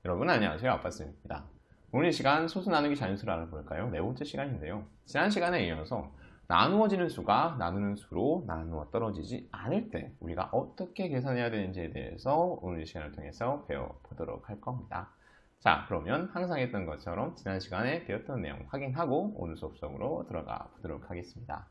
여러분 안녕하세요. 아빠쌤입니다. 오늘 이 시간 소수 나누기 자연수를 알아볼까요? 네 번째 시간인데요. 지난 시간에 이어서 나누어지는 수가 나누는 수로 나누어 떨어지지 않을 때 우리가 어떻게 계산해야 되는지에 대해서 오늘 이 시간을 통해서 배워보도록 할 겁니다. 자, 그러면 항상 했던 것처럼 지난 시간에 배웠던 내용 확인하고 오늘 수업 속으로 들어가 보도록 하겠습니다.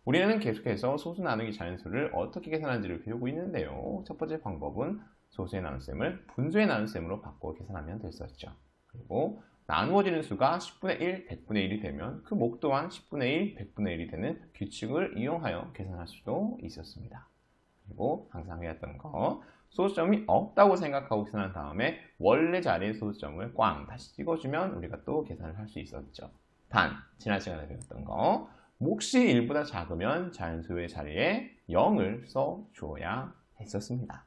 우리는 계속해서 소수 나누기 자연수를 어떻게 계산하는지를 배우고 있는데요. 첫 번째 방법은 소수의 나눗셈을 분수의 나눗셈으로 바꿔 계산하면 됐었죠. 그리고 나누어지는 수가 10분의 1, 100분의 1이 되면 그 목 또한 10분의 1, 100분의 1이 되는 규칙을 이용하여 계산할 수도 있었습니다. 그리고 항상 해왔던 거, 소수점이 없다고 생각하고 계산한 다음에 원래 자리에 소수점을 꽝 다시 찍어주면 우리가 또 계산을 할 수 있었죠. 단, 지난 시간에 배웠던 거, 몫이 1보다 작으면 자연수의 자리에 0을 써줘야 했었습니다.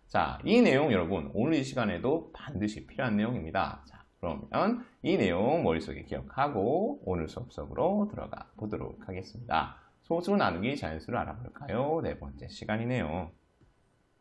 자, 이 내용 여러분 오늘 이 시간에도 반드시 필요한 내용입니다. 자, 그러면 이 내용 머릿속에 기억하고 오늘 수업 속으로 들어가 보도록 하겠습니다. 소수 나누기 자연수를 알아볼까요? 네 번째 시간이네요.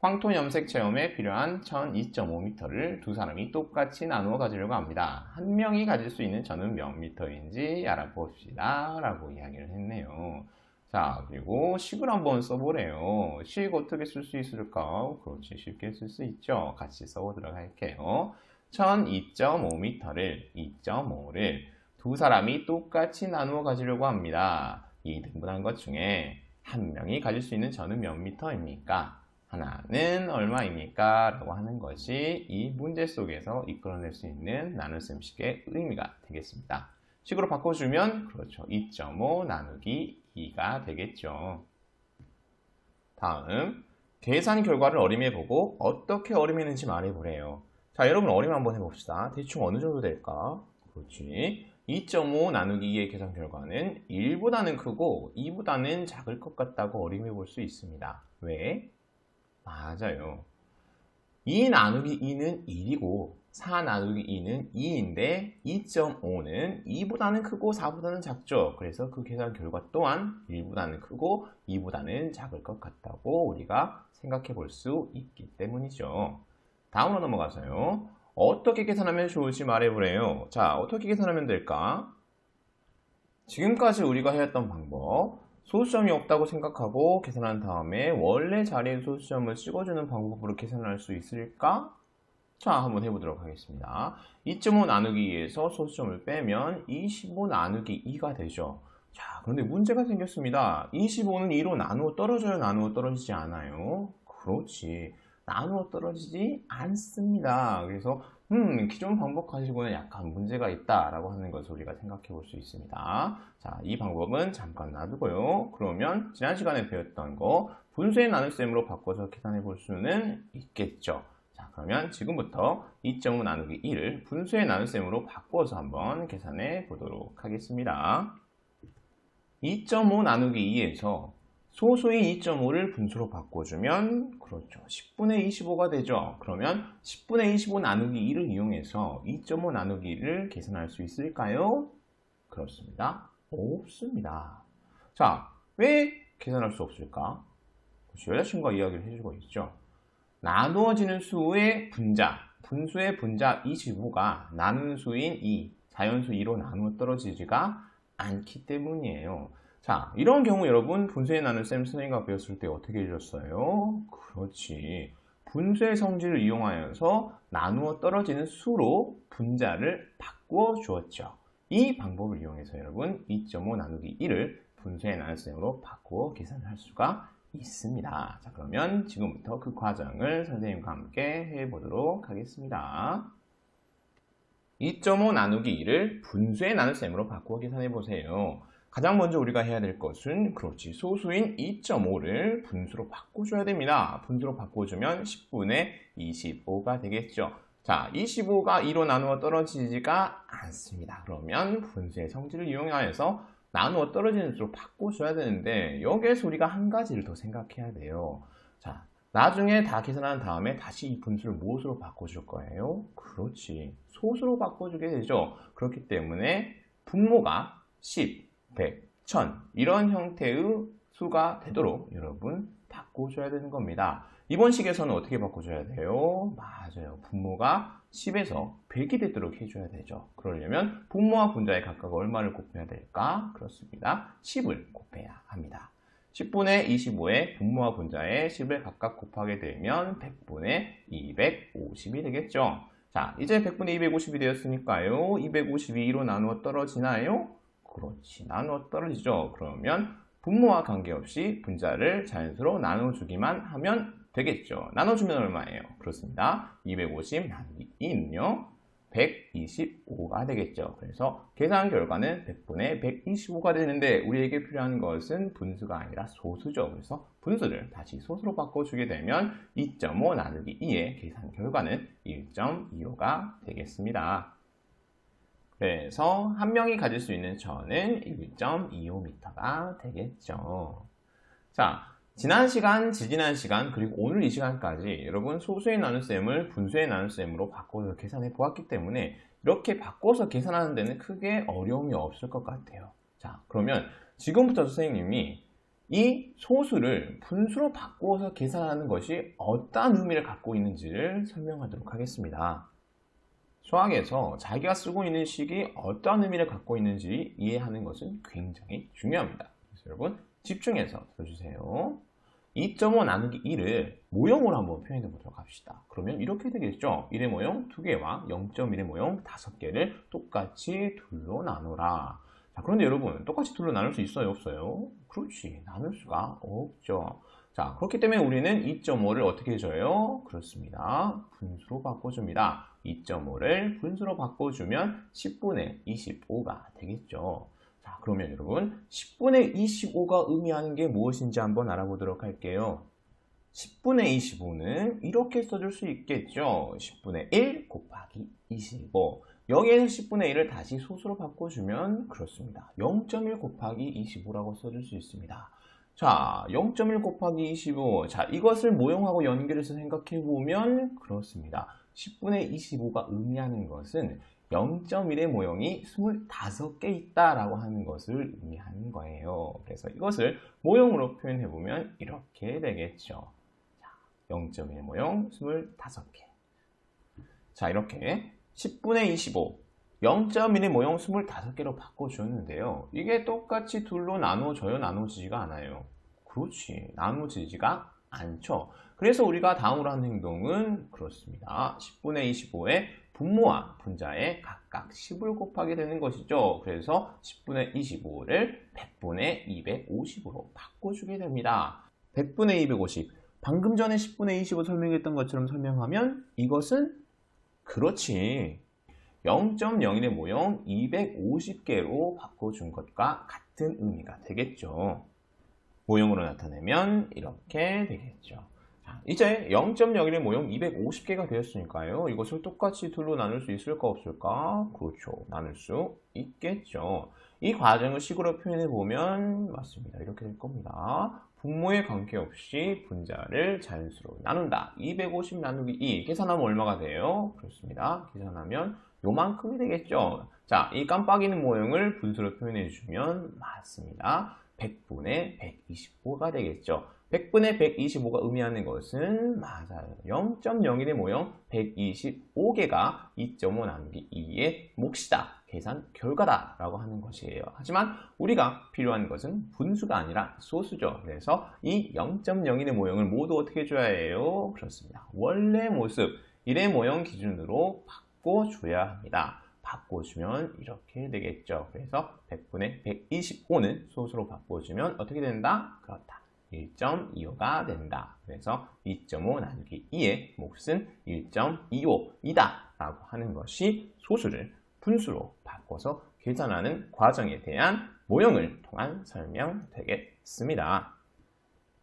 황토 염색 체험에 필요한 천 2.5m를 두 사람이 똑같이 나누어 가지려고 합니다. 한 명이 가질 수 있는 천은 몇 미터인지 알아봅시다 라고 이야기를 했네요. 자, 그리고 식을 한번 써보래요. 식 어떻게 쓸 수 있을까? 그렇지, 쉽게 쓸 수 있죠. 같이 써보도록 할게요. 천 2.5m를 2.5를 두 사람이 똑같이 나누어 가지려고 합니다. 이 등분한 것 중에 한 명이 가질 수 있는 천은 몇 미터입니까? 하나는 얼마입니까? 라고 하는 것이 이 문제 속에서 이끌어낼 수 있는 나눗셈식의 의미가 되겠습니다. 식으로 바꿔주면 그렇죠. 2.5 나누기 2가 되겠죠. 다음, 계산 결과를 어림해보고 어떻게 어림했는지 말해보래요. 자, 여러분 어림 한번 해봅시다. 대충 어느 정도 될까? 그렇지. 2.5 나누기 2의 계산 결과는 1보다는 크고 2보다는 작을 것 같다고 어림해볼 수 있습니다. 왜? 맞아요. 2 나누기 2는 1이고 4 나누기 2는 2인데 2.5는 2보다는 크고 4보다는 작죠. 그래서 그 계산 결과 또한 1보다는 크고 2보다는 작을 것 같다고 우리가 생각해 볼 수 있기 때문이죠. 다음으로 넘어가서요. 어떻게 계산하면 좋을지 말해보래요. 자, 어떻게 계산하면 될까? 지금까지 우리가 해왔던 방법, 소수점이 없다고 생각하고 계산한 다음에 원래 자리에 소수점을 찍어주는 방법으로 계산할 수 있을까? 자, 한번 해보도록 하겠습니다. 2.5 나누기 2에서 소수점을 빼면 25 나누기 2가 되죠. 자, 그런데 문제가 생겼습니다. 25는 2로 나누어 떨어져요? 나누어 떨어지지 않아요? 그렇지. 나누어 떨어지지 않습니다. 그래서 기존 방법 가지고는 약간 문제가 있다라고 하는 것을 우리가 생각해 볼 수 있습니다. 자, 이 방법은 잠깐 놔두고요. 그러면 지난 시간에 배웠던 거 분수의 나눗셈으로 바꿔서 계산해 볼 수는 있겠죠. 자, 그러면 지금부터 2.5 나누기 1을 분수의 나눗셈으로 바꿔서 한번 계산해 보도록 하겠습니다. 2.5 나누기 2에서 소수의 2.5를 분수로 바꿔주면 그렇죠. 10분의 25가 되죠. 그러면 10분의 25 나누기 2를 이용해서 2.5 나누기 1을 계산할 수 있을까요? 그렇습니다. 없습니다. 자, 왜 계산할 수 없을까? 여자친구가 이야기를 해주고 있죠. 나누어지는 수의 분자, 분수의 분자 25가 나누는 수인 2, 자연수 2로 나누어 떨어지지가 않기 때문이에요. 자, 이런 경우 여러분 분수의 나눗셈 선생님과 배웠을 때 어떻게 해줬어요? 그렇지. 분수의 성질을 이용하여서 나누어 떨어지는 수로 분자를 바꾸어 주었죠. 이 방법을 이용해서 여러분 2.5 나누기 1을 분수의 나눗셈으로 바꾸어 계산할 수가 있습니다. 자, 그러면 지금부터 그 과정을 선생님과 함께 해보도록 하겠습니다. 2.5 나누기 2를 분수의 나눗셈으로 바꾸어 계산해 보세요. 가장 먼저 우리가 해야 될 것은 그렇지, 소수인 2.5를 분수로 바꿔줘야 됩니다. 분수로 바꿔주면 10분의 25가 되겠죠. 자, 25가 2로 나누어 떨어지지가 않습니다. 그러면 분수의 성질을 이용하여서 나누어 떨어지는 수로 바꿔줘야 되는데 여기에서 우리가 한 가지를 더 생각해야 돼요. 자, 나중에 다 계산한 다음에 다시 이 분수를 무엇으로 바꿔줄 거예요? 그렇지, 소수로 바꿔주게 되죠. 그렇기 때문에 분모가 10, 100, 1000 이런 형태의 수가 되도록 여러분 바꿔줘야 되는 겁니다. 이번 식에서는 어떻게 바꿔줘야 돼요? 맞아요. 분모가 10에서 100이 되도록 해줘야 되죠. 그러려면 분모와 분자에 각각 얼마를 곱해야 될까? 그렇습니다. 10을 곱해야 합니다. 10분의 25에 분모와 분자에 10을 각각 곱하게 되면 100분의 250이 되겠죠. 자, 이제 100분의 250이 되었으니까요. 250이 2로 나누어 떨어지나요? 그렇지, 나누어 떨어지죠. 그러면 분모와 관계없이 분자를 자연수로 나눠주기만 하면 되겠죠. 나눠주면 얼마예요? 그렇습니다. 250 나누기 2는요. 125가 되겠죠. 그래서 계산 결과는 100분의 125가 되는데 우리에게 필요한 것은 분수가 아니라 소수죠. 그래서 분수를 다시 소수로 바꿔주게 되면 2.5 나누기 2의 계산 결과는 1.25가 되겠습니다. 그래서 한 명이 가질 수 있는 저는 1.25m가 되겠죠. 자, 지난 시간, 지지난 시간, 그리고 오늘 이 시간까지 여러분 소수의 나눗셈을 분수의 나눗셈으로 바꿔서 계산해 보았기 때문에 이렇게 바꿔서 계산하는 데는 크게 어려움이 없을 것 같아요. 자, 그러면 지금부터 선생님이 이 소수를 분수로 바꿔서 계산하는 것이 어떤 의미를 갖고 있는지를 설명하도록 하겠습니다. 수학에서 자기가 쓰고 있는 식이 어떤 의미를 갖고 있는지 이해하는 것은 굉장히 중요합니다. 그래서 여러분 집중해서 들어주세요. 2.5 나누기 1을 모형으로 한번 표현해 보도록 합시다. 그러면 이렇게 되겠죠. 1의 모형 2개와 0.1의 모형 5개를 똑같이 둘로 나누라. 자, 그런데 여러분 똑같이 둘로 나눌 수 있어요? 없어요? 그렇지, 나눌 수가 없죠. 자, 그렇기 때문에 우리는 2.5를 어떻게 해줘요? 그렇습니다. 분수로 바꿔줍니다. 2.5를 분수로 바꿔주면 10분의 25가 되겠죠. 자, 그러면 여러분 10분의 25가 의미하는 게 무엇인지 한번 알아보도록 할게요. 10분의 25는 이렇게 써줄 수 있겠죠. 10분의 1 곱하기 25. 여기에서 10분의 1을 다시 소수로 바꿔주면 그렇습니다. 0.1 곱하기 25라고 써줄 수 있습니다. 자, 0.1 곱하기 25. 자, 이것을 모형하고 연결해서 생각해보면 그렇습니다. 10분의 25가 의미하는 것은 0.1의 모형이 25개 있다라고 하는 것을 의미하는 거예요. 그래서 이것을 모형으로 표현해보면 이렇게 되겠죠. 자, 0.1의 모형 25개. 자, 이렇게 10분의 25, 0.1의 모형 25개로 바꿔주었는데요. 이게 똑같이 둘로 나눠져요? 나눠지지가 않아요? 그렇지, 나눠지지가 않죠. 그래서 우리가 다음으로 하는 행동은 그렇습니다. 10분의 25에 분모와 분자에 각각 10을 곱하게 되는 것이죠. 그래서 10분의 25를 100분의 250으로 바꿔주게 됩니다. 100분의 250. 방금 전에 10분의 25 설명했던 것처럼 설명하면 이것은 그렇지, 0.01의 모형 250개로 바꿔준 것과 같은 의미가 되겠죠. 모형으로 나타내면 이렇게 되겠죠. 자, 이제 0.01의 모형 250개가 되었으니까요. 이것을 똑같이 둘로 나눌 수 있을까 없을까? 그렇죠. 나눌 수 있겠죠. 이 과정을 식으로 표현해 보면 맞습니다. 이렇게 될 겁니다. 분모에 관계없이 분자를 자연수로 나눈다. 250 나누기 2. 계산하면 얼마가 돼요? 그렇습니다. 계산하면 요만큼이 되겠죠. 자, 이 깜빡이는 모형을 분수로 표현해 주면 맞습니다. 100분의 125가 되겠죠. 100분의 125가 의미하는 것은 맞아요. 0.01의 모형 125개가 2.5 나누기 2의 몫이다. 계산 결과다 라고 하는 것이에요. 하지만 우리가 필요한 것은 분수가 아니라 소수죠. 그래서 이 0.01의 모형을 모두 어떻게 해줘야 해요? 그렇습니다. 원래 모습 1의 모형 기준으로 바꿔줘야 합니다. 바꿔주면 이렇게 되겠죠. 그래서 100분의 125는 소수로 바꿔주면 어떻게 된다? 그렇다. 1.25가 된다. 그래서 2.5 나누기 2의 몫은 1.25이다 라고 하는 것이 소수를 분수로 바꿔서 계산하는 과정에 대한 모형을 통한 설명 되겠습니다.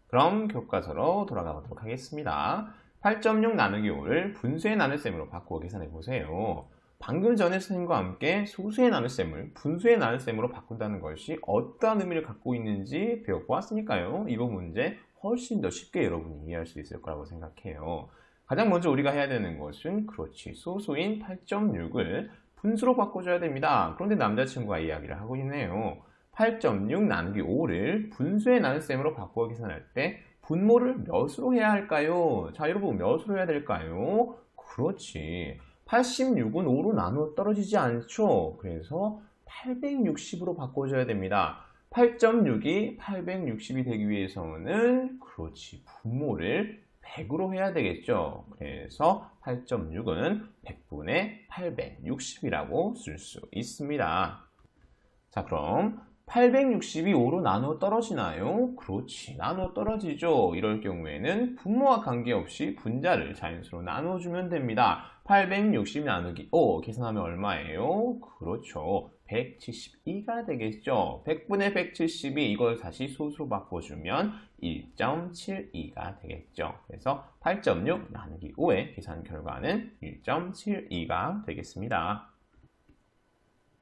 그럼 교과서로 돌아가 보도록 하겠습니다. 8.6 나누기 5를 분수의 나눗셈으로 바꾸어 계산해 보세요. 방금 전에 선생님과 함께 소수의 나눗셈을 분수의 나눗셈으로 바꾼다는 것이 어떤 의미를 갖고 있는지 배워보았으니까요. 이번 문제 훨씬 더 쉽게 여러분이 이해할 수 있을 거라고 생각해요. 가장 먼저 우리가 해야 되는 것은 그렇지, 소수인 8.6을 분수로 바꿔줘야 됩니다. 그런데 남자친구가 이야기를 하고 있네요. 8.6 나누기 5를 분수의 나눗셈으로 바꾸어 계산할 때 분모를 몇으로 해야 할까요? 자, 여러분 몇으로 해야 될까요? 그렇지. 86은 5로 나누어 떨어지지 않죠? 그래서 860으로 바꿔줘야 됩니다. 8.6이 860이 되기 위해서는 그렇지. 분모를 100으로 해야 되겠죠. 그래서 8.6은 100분의 860이라고 쓸 수 있습니다. 자, 그럼 860이 5로 나누어 떨어지나요? 그렇지, 나누어 떨어지죠. 이럴 경우에는 분모와 관계없이 분자를 자연수로 나누어주면 됩니다. 860 나누기 5 계산하면 얼마예요? 그렇죠, 172가 되겠죠. 100분의 172 이걸 다시 소수로 바꿔주면 1.72가 되겠죠. 그래서 8.6 나누기 5의 계산 결과는 1.72가 되겠습니다.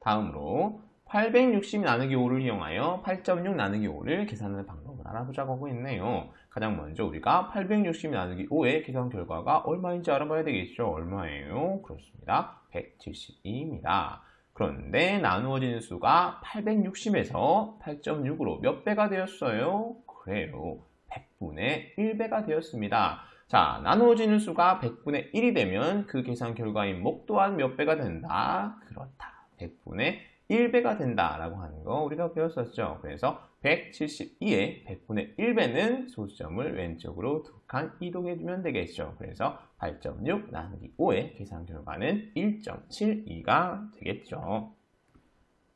다음으로 860 나누기 5를 이용하여 8.6 나누기 5를 계산하는 방법을 알아보자고 하고 있네요. 가장 먼저 우리가 860 나누기 5의 계산 결과가 얼마인지 알아봐야 되겠죠. 얼마예요? 그렇습니다. 172입니다. 그런데 나누어진 수가 860에서 8.6으로 몇 배가 되었어요? 그래요, 100분의 1배가 되었습니다. 자, 나누어지는 수가 100분의 1이 되면 그 계산 결과인 목 또한 몇 배가 된다? 그렇다, 100분의 1배가 된다라고 하는 거 우리가 배웠었죠. 그래서 172의 100분의 1배는 소수점을 왼쪽으로 2칸 이동해주면 되겠죠. 그래서 8.6 나누기 5의 계산 결과는 1.72가 되겠죠.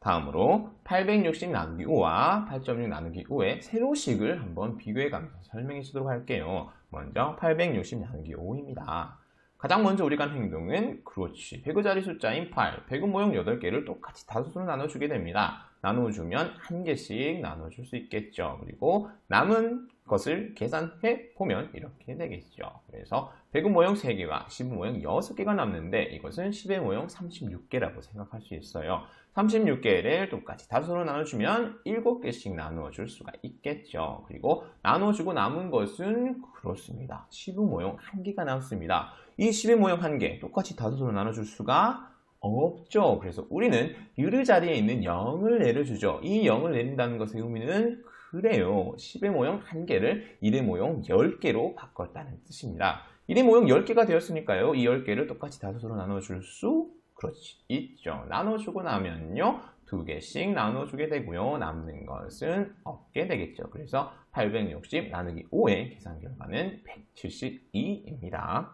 다음으로 860 나누기 5와 8.6 나누기 5의 세로식을 한번 비교해가면서 설명해 주도록 할게요. 먼저 860 나누기 5입니다. 가장 먼저 우리가 한 행동은 그렇지, 배그 자리 숫자인 8, 배그 모형 8개를 똑같이 다수로 나눠주게 됩니다. 나눠주면 한 개씩 나눠줄 수 있겠죠. 그리고 남은 것을 계산해 보면 이렇게 되겠죠. 그래서 배그 모형 3개와 10의 모형 6개가 남는데 이것은 10의 모형 36개라고 생각할 수 있어요. 36개를 똑같이 다수로 나눠주면 7개씩 나누어줄 수가 있겠죠. 그리고 나눠주고 남은 것은 그렇습니다, 10의 모형 1개가 남습니다. 이 10의 모형 1개 똑같이 다수로 나눠줄 수가 없죠. 그래서 우리는 유리 자리에 있는 0을 내려주죠. 이 0을 내린다는 것의 의미는 그래요, 10의 모형 1개를 1의 모형 10개로 바꿨다는 뜻입니다. 1의 모형 10개가 되었으니까요, 이 10개를 똑같이 다수로 나눠줄 수 그렇지 있죠. 나눠주고 나면요 2개씩 나눠주게 되고요, 남는 것은 없게 되겠죠. 그래서 860 나누기 5의 계산 결과는 172입니다.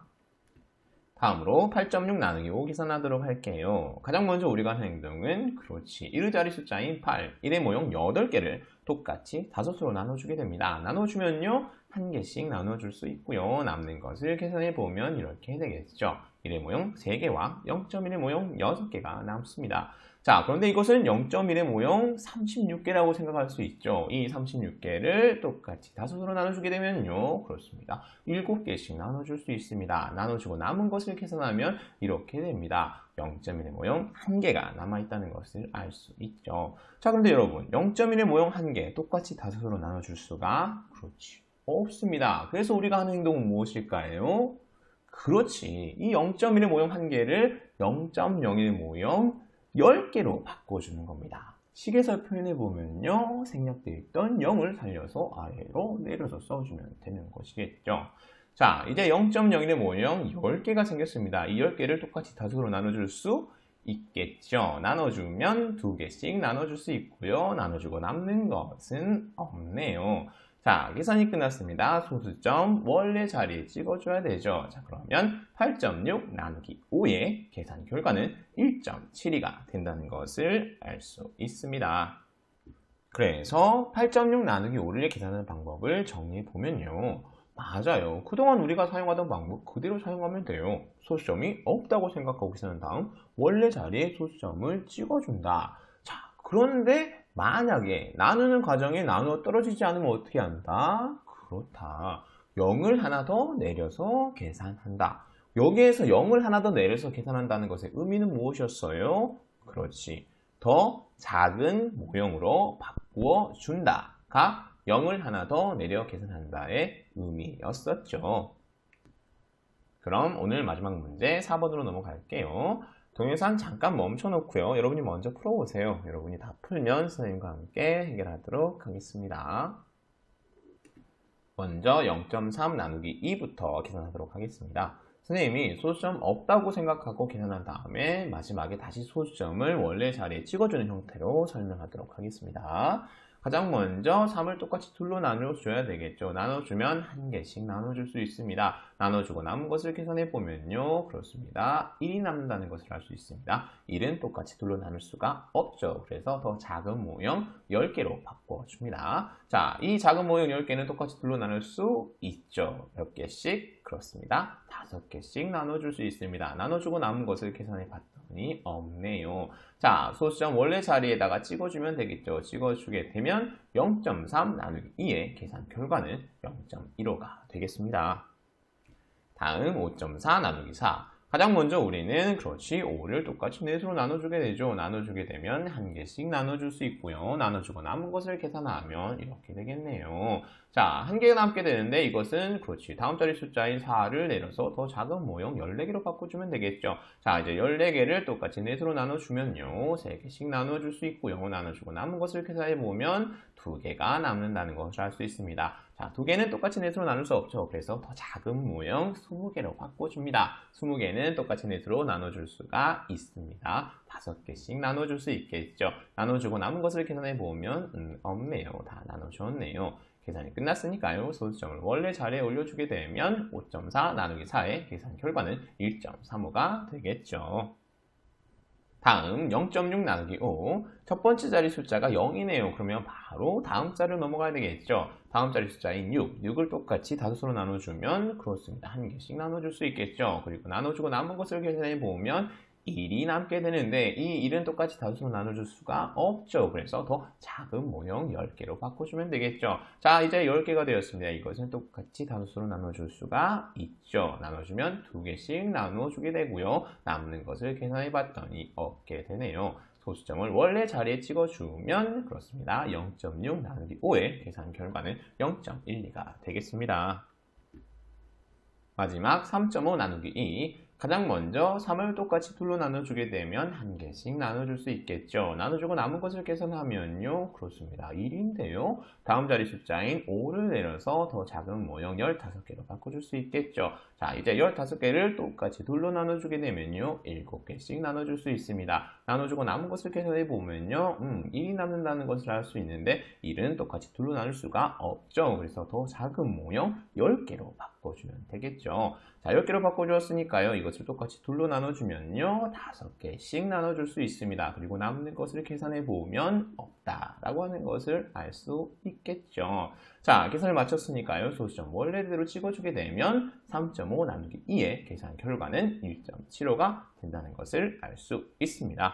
다음으로 8.6 나누기 5 계산하도록 할게요. 가장 먼저 우리가 하는 행동은 그렇지, 1의 자리 숫자인 8, 1의 모형 8개를 똑같이 다섯으로 나눠주게 됩니다. 나눠주면요 한 개씩 나눠줄 수 있고요, 남는 것을 계산해 보면 이렇게 되겠죠. 1의 모형 3개와 0.1의 모형 6개가 남습니다. 자, 그런데 이것은 0.1의 모형 36개라고 생각할 수 있죠. 이 36개를 똑같이 다섯으로 나눠주게 되면요 그렇습니다, 7개씩 나눠줄 수 있습니다. 나눠주고 남은 것을 계산하면 이렇게 됩니다. 0.1의 모형 1개가 남아있다는 것을 알 수 있죠. 자, 그런데 여러분 0.1의 모형 1개 똑같이 다섯으로 나눠줄 수가 그렇지 없습니다. 그래서 우리가 하는 행동은 무엇일까요? 그렇지, 이 0.1의 모형 1개를 0.01의 모형 10개로 바꿔주는 겁니다. 식에서 표현해보면요 생략되어 있던 0을 살려서 아래로 내려서 써주면 되는 것이겠죠. 자, 이제 0.01의 모형 10개가 생겼습니다. 이 10개를 똑같이 다수로 나눠줄 수 있겠죠. 나눠주면 2개씩 나눠줄 수 있고요, 나눠주고 남는 것은 없네요. 자, 계산이 끝났습니다. 소수점 원래 자리에 찍어줘야 되죠. 자, 그러면 8.6 나누기 5의 계산 결과는 1.72가 된다는 것을 알 수 있습니다. 그래서 8.6 나누기 5를 계산하는 방법을 정리해 보면요, 맞아요, 그동안 우리가 사용하던 방법 그대로 사용하면 돼요. 소수점이 없다고 생각하고 계산한 다음 원래 자리에 소수점을 찍어준다. 자, 그런데 만약에 나누는 과정에 나누어 떨어지지 않으면 어떻게 한다? 그렇다, 0을 하나 더 내려서 계산한다. 여기에서 0을 하나 더 내려서 계산한다는 것의 의미는 무엇이었어요? 그렇지, 더 작은 모형으로 바꾸어 준다가 0을 하나 더 내려 계산한다의 의미였었죠. 그럼 오늘 마지막 문제 4번으로 넘어갈게요. 동영상 잠깐 멈춰놓고요, 여러분이 먼저 풀어보세요. 여러분이 다 풀면 선생님과 함께 해결하도록 하겠습니다. 먼저 0.3 나누기 2부터 계산하도록 하겠습니다. 선생님이 소수점 없다고 생각하고 계산한 다음에 마지막에 다시 소수점을 원래 자리에 찍어주는 형태로 설명하도록 하겠습니다. 가장 먼저 3을 똑같이 둘로 나눠줘야 되겠죠. 나눠주면 한 개씩 나눠줄 수 있습니다. 나눠주고 남은 것을 계산해 보면요. 그렇습니다. 1이 남는다는 것을 알 수 있습니다. 1은 똑같이 둘로 나눌 수가 없죠. 그래서 더 작은 모형 10개로 바꿔줍니다. 자, 이 작은 모형 10개는 똑같이 둘로 나눌 수 있죠. 몇 개씩? 그렇습니다. 5개씩 나눠줄 수 있습니다. 나눠주고 남은 것을 계산해 봤더니 없네요. 자, 소수점 원래 자리에다가 찍어주면 되겠죠. 찍어주게 되면 0.3 나누기 2의 계산 결과는 0.15가 되겠습니다. 다음 5.4 나누기 4. 가장 먼저 우리는 그렇지 5를 똑같이 넷으로 나눠주게 되죠. 나눠주게 되면 한 개씩 나눠줄 수 있고요. 나눠주고 남은 것을 계산하면 이렇게 되겠네요. 자, 한 개가 남게 되는데 이것은 그렇지 다음 자리 숫자인 4를 내려서 더 작은 모형 14개로 바꿔주면 되겠죠. 자, 이제 14개를 똑같이 넷으로 나눠주면요. 3개씩 나눠줄 수 있고요. 나눠주고 남은 것을 계산해보면 2개가 남는다는 것을 알 수 있습니다. 자, 2개는 똑같이 넷으로 나눌 수 없죠. 그래서 더 작은 모형 20개로 바꿔줍니다. 20개는 똑같이 넷으로 나눠줄 수가 있습니다. 5개씩 나눠줄 수 있겠죠. 나눠주고 남은 것을 계산해보면 없네요. 다 나눠줬네요. 계산이 끝났으니까요. 소수점을 원래 자리에 올려주게 되면 5.4 나누기 4의 계산 결과는 1.35가 되겠죠. 다음 0.6 나누기 5. 첫 번째 자리 숫자가 0이네요. 그러면 바로 다음 자리로 넘어가야 되겠죠. 다음 자리 숫자인 6. 6을 똑같이 다섯으로 나눠주면 그렇습니다. 한 개씩 나눠줄 수 있겠죠. 그리고 나눠주고 남은 것을 계산해 보면 1이 남게 되는데 이 1은 똑같이 다섯으로 나눠줄 수가 없죠. 그래서 더 작은 모형 10개로 바꿔주면 되겠죠. 자, 이제 10개가 되었습니다. 이것은 똑같이 다섯으로 나눠줄 수가 있죠. 나눠주면 2개씩 나눠주게 되고요. 남는 것을 계산해 봤더니 없게 되네요. 소수점을 원래 자리에 찍어주면 그렇습니다. 0.6 나누기 5의 계산 결과는 0.12가 되겠습니다. 마지막 3.5 나누기 2. 가장 먼저 3을 똑같이 둘로 나눠주게 되면 한 개씩 나눠줄 수 있겠죠. 나눠주고 남은 것을 계산하면요. 그렇습니다. 1인데요. 다음 자리 숫자인 5를 내려서 더 작은 모형 15개로 바꿔줄 수 있겠죠. 자, 이제 15개를 똑같이 둘로 나눠주게 되면요. 7개씩 나눠줄 수 있습니다. 나눠주고 남은 것을 계산해 보면요. 1이 남는다는 것을 알 수 있는데 1은 똑같이 둘로 나눌 수가 없죠. 그래서 더 작은 모형 10개로 바꿔주면 되겠죠. 자, 10개로 바꿔주었으니까요. 이것을 똑같이 둘로 나눠주면요. 5개씩 나눠줄 수 있습니다. 그리고 남는 것을 계산해 보면 없다라고 하는 것을 알 수 있겠죠. 자, 계산을 마쳤으니까요. 소수점 원래대로 찍어주게 되면 3.5 나누기 2의 계산 결과는 1.75가 된다는 것을 알 수 있습니다.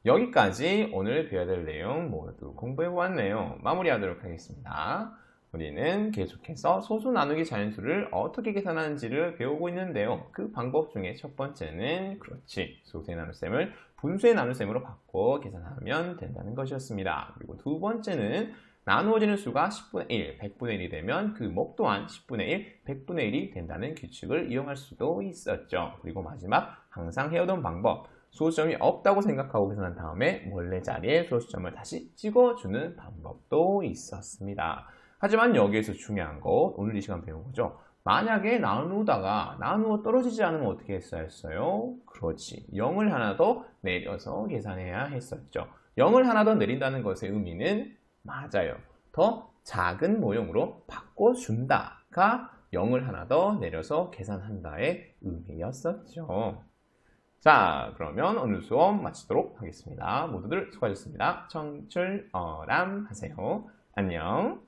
여기까지 오늘 배워야 될 내용 모두 공부해 보았네요. 마무리하도록 하겠습니다. 우리는 계속해서 소수 나누기 자연수를 어떻게 계산하는지를 배우고 있는데요. 그 방법 중에 첫 번째는 그렇지 소수의 나눗셈을 분수의 나눗셈으로 바꿔 계산하면 된다는 것이었습니다. 그리고 두 번째는 나누어지는 수가 10분의 1, 100분의 1이 되면 그 목 또한 10분의 1, 100분의 1이 된다는 규칙을 이용할 수도 있었죠. 그리고 마지막 항상 해오던 방법 소수점이 없다고 생각하고 계산한 다음에 원래 자리에 소수점을 다시 찍어주는 방법도 있었습니다. 하지만 여기에서 중요한 거 오늘 이 시간 배운 거죠. 만약에 나누다가 나누어 떨어지지 않으면 어떻게 했어야 했어요? 그렇지. 0을 하나 더 내려서 계산해야 했었죠. 0을 하나 더 내린다는 것의 의미는 맞아요. 더 작은 모형으로 바꿔준다가 0을 하나 더 내려서 계산한다의 의미였었죠. 자, 그러면 오늘 수업 마치도록 하겠습니다. 모두들 수고하셨습니다. 청출어람 하세요. 안녕.